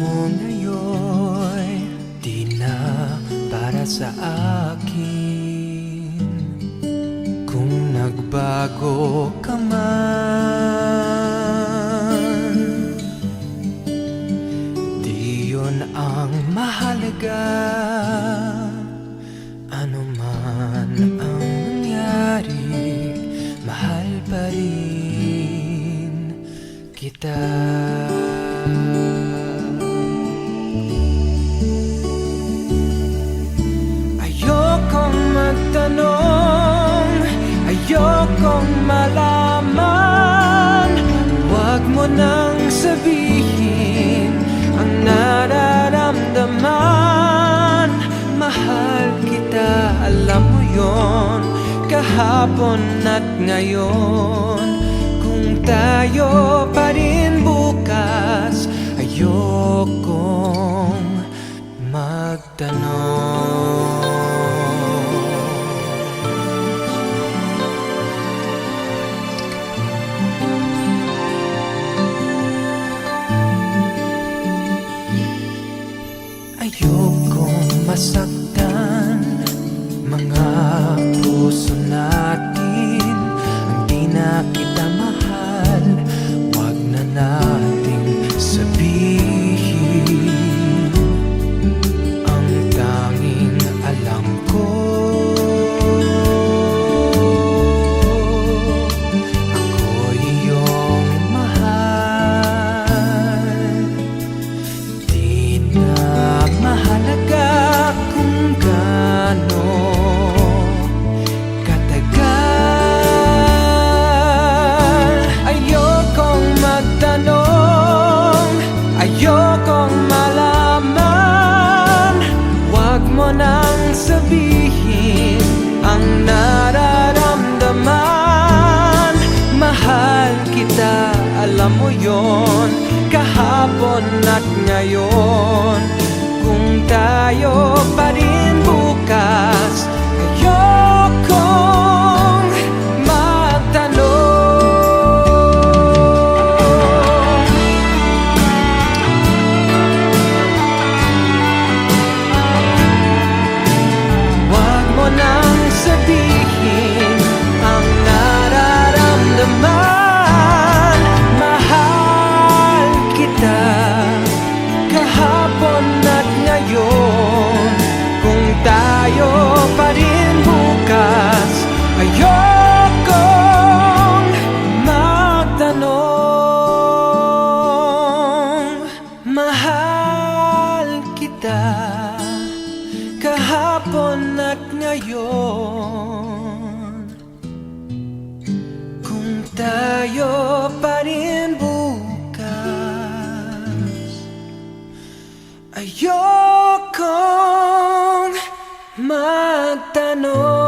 mo ngayon di na para sa akin. Kung nagbago ka man, di yun ang mahalaga. Ano man ang nangyari, mahal pa rin kita. Ayokong magtanong, ayokong malaman. Huwag mo nang sabihin ang nararamdaman. Mahal kita, alam mo yon, kahapon at ngayon. Kung tayo pa rin bukas, ayokong magtanong. Ayokong masaktan mga puso natin. Ang di na kita mahal, wag na nating sabihin. Ang tanging alam ko, ako'y iyong mahal. Di na mahalaga kung gaano katagal. Ayokong magtanong, ayokong malaman. Huwag mo nang sabihin ang nararamdaman. Mahal kita, alam mo yon, kahapon at ngayon. Kung tayo pa rin bukas, ayokong magtanong. Huwag mo nang sabihin ang nararamdaman. Mahal kita, kahapon at ngayon. Kung tayo pa rin bukas, ayokong magtanong. Mahal kita, kahapon at ngayon. Kung tayo pa rin bukas, ayokong magtanong.